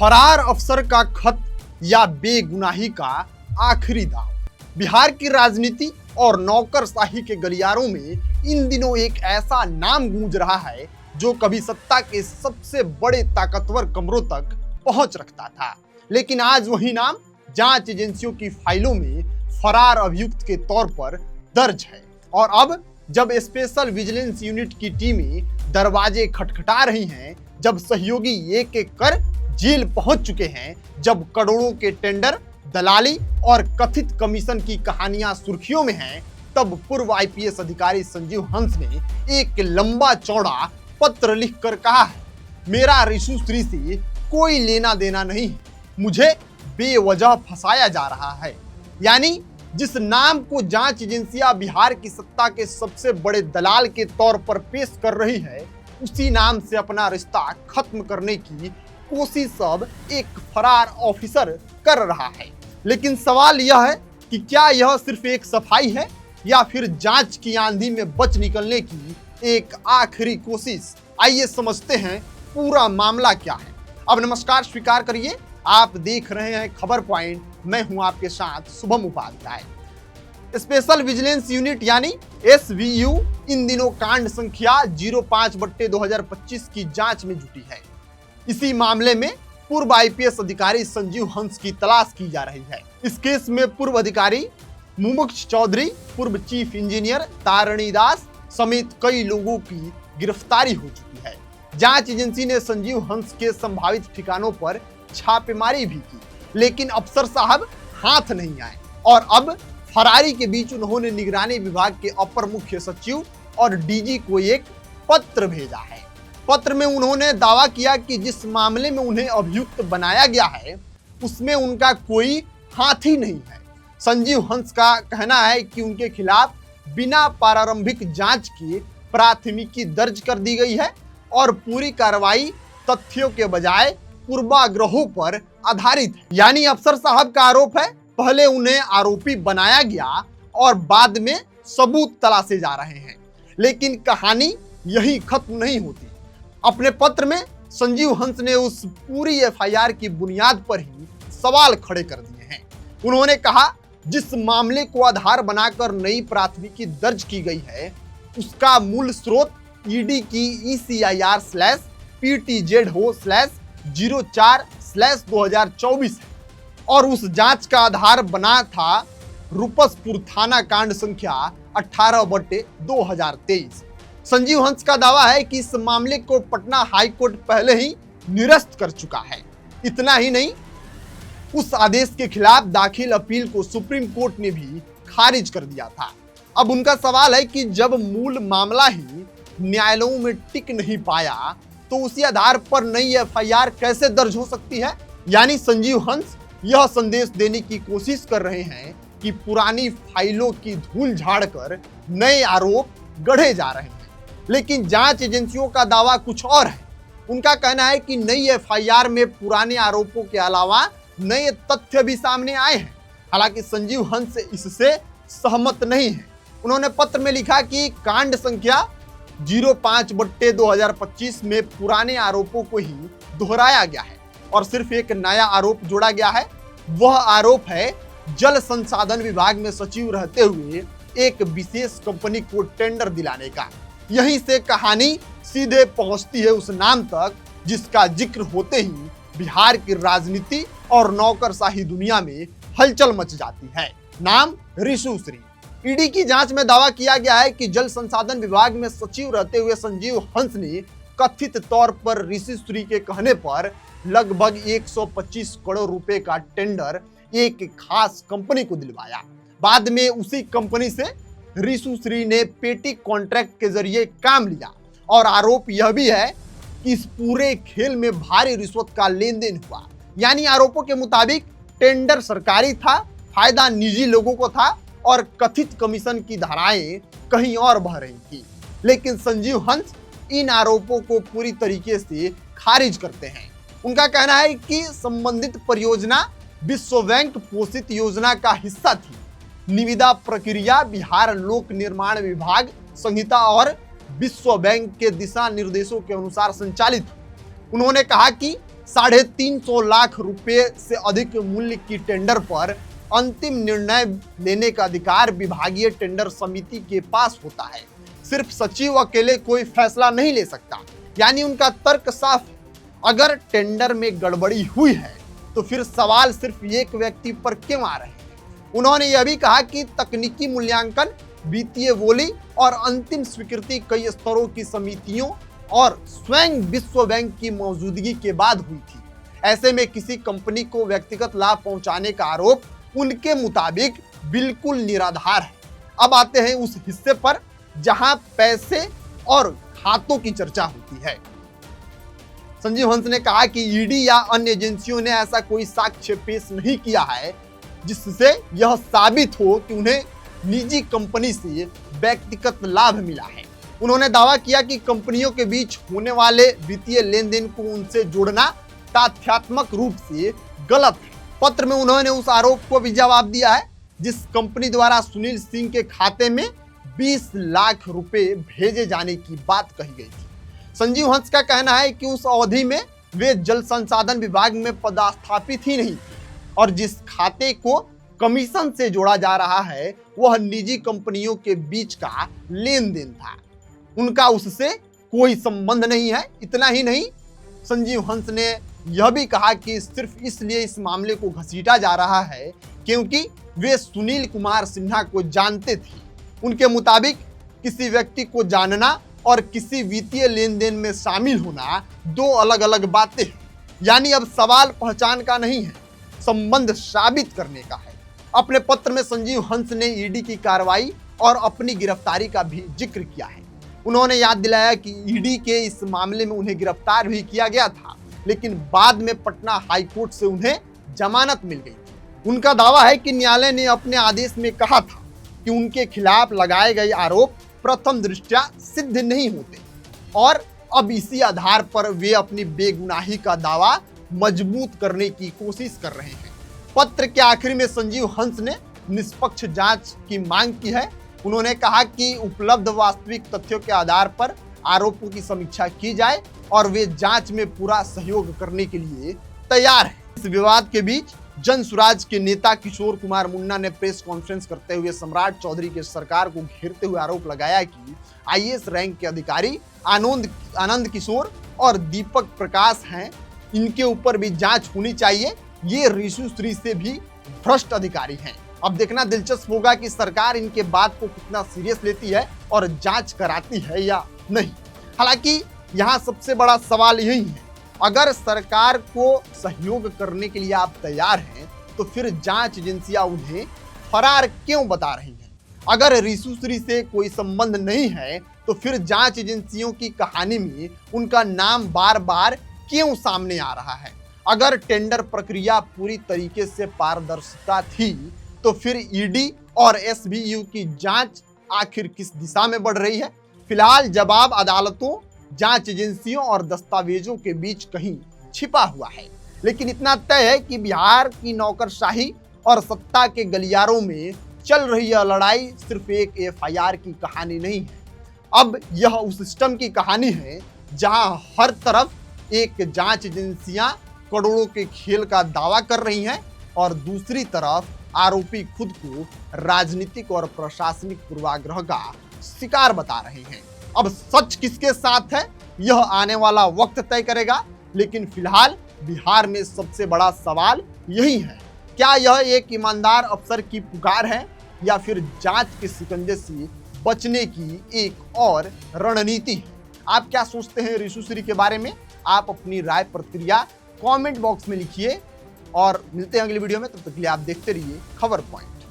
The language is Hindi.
फरार अफसर का खत या बेगुनाही का आखिरी दाव। बिहार की राजनीति और नौकरशाही के गलियारों में इन दिनों एक ऐसा नाम गूंज रहा है जो कभी सत्ता के सबसे बड़े ताकतवर कमरों तक पहुंच रखता था, लेकिन आज वही नाम जांच एजेंसियों की फाइलों में फरार अभियुक्त के तौर पर दर्ज है। और अब जब स्पेशल विजिलेंस यूनिट की टीमें दरवाजे खटखटा रही हैं, जब सहयोगी एक एक कर जेल पहुंच चुके हैं, जब करोड़ों के टेंडर, दलाली और कथित कमीशन की कहानियां सुर्खियों में हैं, तब पूर्व आईपीएस अधिकारी संजीव हंस ने एक लंबा चौड़ा पत्र लिखकर कहा है, मेरा रिशु श्री से कोई लेना देना नहीं है, मुझे बेवजह फंसाया जा रहा है। यानी जिस नाम को जांच एजेंसियां बिहार की सत्ता के सबसे बड़े दलाल के तौर पर पेश कर रही है, उसी नाम से अपना रिश्ता खत्म करने की कोशिश अब एक फरार ऑफिसर कर रहा है। लेकिन सवाल यह है कि क्या यह सिर्फ एक सफाई है या फिर जांच की आंधी में बच निकलने की एक आखिरी कोशिश। आइए समझते हैं पूरा मामला क्या है। अब नमस्कार स्वीकार करिए, आप देख रहे हैं खबर पॉइंट, मैं हूं आपके साथ Shubham Upadhyay. Special vigilance unit यानी SVU इन दिनों कांड संख्या 05/2025 की जांच में जुटी है। इसी मामले में पूर्व आईपीएस अधिकारी संजीव हंस की तलाश की जा रही है। इस केस में पूर्व अधिकारी मुमुक्ष चौधरी, पूर्व चीफ इंजीनियर तारणी दास समेत कई लोगों की गिरफ्तारी हो चुकी है। जांच एजेंसी ने संजीव हंस के संभावित ठिकानों पर छापेमारी भी की, लेकिन अफसर साहब हाथ नहीं आए और अब फरारी के बीच उन्होंने निगरानी विभाग के अपर मुख्य सचिव और डीजी को एक पत्र भेजा है। पत्र में उन्होंने दावा किया कि जिस मामले में उन्हें अभियुक्त बनाया गया है उसमें उनका कोई हाथ ही नहीं है। संजीव हंस का कहना है कि उनके खिलाफ बिना प्रारंभिक जांच के प्राथमिकी दर्ज कर दी गई है और पूरी कार्रवाई तथ्यों के बजाय पूर्वाग्रहों पर आधारित है। यानी अफसर साहब का आरोप है पहले उन्हें आरोपी बनाया गया और बाद में सबूत तलाशे जा रहे हैं। लेकिन कहानी यही खत्म नहीं होती। अपने पत्र में संजीव हंस ने उस पूरी एफआईआर की बुनियाद पर ही सवाल खड़े कर दिए हैं। उन्होंने कहा, जिस मामले को आधार बनाकर नई प्राथमिकी दर्ज की गई है उसका मूल स्रोत ईडी की ECIR/PTZ/04/2024 है और उस जांच का आधार बना था रूपसपुर थाना कांड संख्या 18/2023। संजीव हंस का दावा है कि इस मामले को पटना हाई कोर्ट पहले ही निरस्त कर चुका है। इतना ही नहीं, उस आदेश के खिलाफ दाखिल अपील को सुप्रीम कोर्ट ने भी खारिज कर दिया था। अब उनका सवाल है कि जब मूल मामला ही न्यायालयों में टिक नहीं पाया तो उसी आधार पर नई एफआईआर कैसे दर्ज हो सकती है। यानी संजीव हंस यह संदेश देने की कोशिश कर रहे हैं कि पुरानी फाइलों की धूल झाड़कर नए आरोप गढ़े जा रहे हैं। लेकिन जांच एजेंसियों का दावा कुछ और है। उनका कहना है कि नई एफआईआर में पुराने आरोपों के अलावा नए तथ्य भी सामने आए हैं। हालांकि संजीव हंस इससे सहमत नहीं है। उन्होंने पत्र में लिखा कि कांड संख्या 05/2025 में पुराने आरोपों को ही दोहराया गया है और सिर्फ एक नया आरोप जोड़ा गया है। वह आरोप है जल संसाधन विभाग में सचिव रहते हुए एक विशेष कंपनी को टेंडर दिलाने का। यहीं से कहानी सीधे पहुंचती है उस नाम तक जिसका जिक्र होते ही बिहार की राजनीति और नौकरशाही दुनिया में हलचल मच जाती है। नाम रिशु श्री। ईडी की जांच में दावा किया गया है कि जल संसाधन विभाग में सचिव रहते हुए संजीव हंस ने कथित तौर पर ऋषि श्री के कहने पर लगभग 125 करोड़ रुपए का टेंडर एक खास कंपनी को दिलवाया। बाद में उसी कंपनी से ऋषि श्री ने पेटी कॉन्ट्रैक्ट के जरिए काम लिया और आरोप यह भी है कि इस पूरे खेल में भारी रिश्वत का लेन देन हुआ। यानी आरोपों के मुताबिक टेंडर सरकारी था, फायदा निजी लोगों को था और कथित कमीशन की धाराएं कहीं और बह रही थी। लेकिन संजीव हंस इन आरोपों को पूरी तरीके से खारिज करते हैं। उनका कहना है कि संबंधित परियोजना विश्व बैंक पोषित योजना का हिस्सा थी। निविदा प्रक्रिया बिहार लोक निर्माण विभाग संहिता और विश्व बैंक के दिशा निर्देशों के अनुसार संचालित। उन्होंने कहा कि 350 लाख रुपए से अधिक मूल्य की टेंडर पर अंतिम निर्णय लेने का अधिकार विभागीय टेंडर समिति के पास होता है। सिर्फ सचिव अकेले कोई फैसला नहीं ले सकता। यानी उनका तर्क साफ है, अगर टेंडर में गड़बड़ी हुई है तो फिर सवाल सिर्फ एक व्यक्ति पर क्यों आ रहे हैं। उन्होंने यह भी कहा कि तकनीकी मूल्यांकन, वित्तीय बोली और अंतिम स्वीकृति कई स्तरों की समितियों और स्वयं विश्व बैंक की मौजूदगी के बाद हुई थी। ऐसे में किसी कंपनी को व्यक्तिगत लाभ पहुंचाने का आरोप उनके मुताबिक बिल्कुल निराधार है। अब आते हैं उस हिस्से पर जहां पैसे और खातों की चर्चा होती है। संजीव हंस ने कहा कि ईडी या अन्य एजेंसियों ने ऐसा कोई साक्ष्य पेश नहीं किया है जिससे यह साबित हो कि उन्हें निजी कंपनी से व्यक्तिगत लाभ मिला है। उन्होंने दावा किया कि कंपनियों के बीच होने वाले वित्तीय लेन देन को उनसे जोड़ना तथ्यात्मक रूप से गलत है। पत्र में उन्होंने उस आरोप को भी जवाब दिया है जिस कंपनी द्वारा सुनील सिंह के खाते में 20 लाख रुपए भेजे जाने की बात कही गई थी। संजीव हंस का कहना है कि उस अवधि में वे जल संसाधन विभाग में पदस्थापित ही नहीं थे और जिस खाते को कमीशन से जोड़ा जा रहा है वह निजी कंपनियों के बीच का लेन देन था। उनका उससे कोई संबंध नहीं है। इतना ही नहीं, संजीव हंस ने यह भी कहा कि सिर्फ इसलिए इस मामले को घसीटा जा रहा है क्योंकि वे सुनील कुमार सिन्हा को जानते थे। उनके मुताबिक किसी व्यक्ति को जानना और किसी वित्तीय लेन देन में शामिल होना दो अलग अलग बातें हैं। यानी अब सवाल पहचान का नहीं है, संबंध साबित करने का है। अपने पत्र में संजीव हंस ने ईडी की कार्रवाई और अपनी गिरफ्तारी का भी जिक्र किया है। उन्होंने याद दिलाया कि ईडी के इस मामले में उन्हें गिरफ्तार भी किया गया था, लेकिन बाद में पटना हाईकोर्ट से उन्हें जमानत मिल गई थी। उनका दावा है कि न्यायालय ने अपने आदेश में कहा था कि उनके खिलाफ लगाए गए आरोप प्रथम दृष्टया सिद्ध नहीं होते और अब इसी आधार पर वे अपनी बेगुनाही का दावा मजबूत करने की कोशिश कर रहे हैं। पत्र के आखिर में संजीव हंस ने निष्पक्ष जांच की मांग की है। उन्होंने कहा कि उपलब्ध वास्तविक तथ्यों के आधार पर आरोपों की समीक्षा की जाए और वे जांच में पूरा सहयोग करने के लिए तैयार हैं। इस विवाद के बीच जन सुराज के नेता किशोर कुमार मुन्ना ने प्रेस कॉन्फ्रेंस करते हुए सम्राट चौधरी के सरकार को घेरते हुए आरोप लगाया कि आईएएस रैंक के अधिकारी आनंद किशोर और दीपक प्रकाश हैं, इनके ऊपर भी जांच होनी चाहिए। ये ऋषु श्री से भी भ्रष्ट अधिकारी हैं। अब देखना दिलचस्प होगा कि सरकार इनके बात को कितना सीरियस लेती है और जांच कराती है या नहीं। हालांकि यहाँ सबसे बड़ा सवाल यही है, अगर सरकार को सहयोग करने के लिए आप तैयार हैं तो फिर जांच एजेंसियां उन्हें फरार क्यों बता रही हैं? अगर ऋषु श्री से कोई संबंध नहीं है तो फिर जांच एजेंसियों की कहानी में उनका नाम बार बार क्यों सामने आ रहा है? अगर टेंडर प्रक्रिया पूरी तरीके से पारदर्शिता थी तो फिर ईडी और एसबीयू की जांच आखिर किस दिशा में बढ़ रही है? फिलहाल जवाब अदालतों, जांच एजेंसियों और दस्तावेजों के बीच कहीं छिपा हुआ है। लेकिन इतना तय है कि बिहार की नौकरशाही और सत्ता के गलियारों में चल रही यह लड़ाई सिर्फ एक एफआईआर की कहानी नहीं है। अब यह उस सिस्टम की कहानी है जहां हर तरफ एक जांच एजेंसियां करोड़ों के खेल का दावा कर रही हैं और दूसरी तरफ आरोपी खुद को राजनीतिक और प्रशासनिक पूर्वाग्रह का शिकार बता रहे हैं। अब सच किसके साथ है यह आने वाला वक्त तय करेगा, लेकिन फिलहाल बिहार में सबसे बड़ा सवाल यही है, क्या यह एक ईमानदार अफसर की पुकार है या फिर जांच के शिकंजे से बचने की एक और रणनीति है? आप क्या सोचते हैं ऋषु श्री के बारे में? आप अपनी राय प्रतिक्रिया कमेंट बॉक्स में लिखिए और मिलते हैं अगली वीडियो में। तब तक के लिए आप देखते रहिए खबर पॉइंट।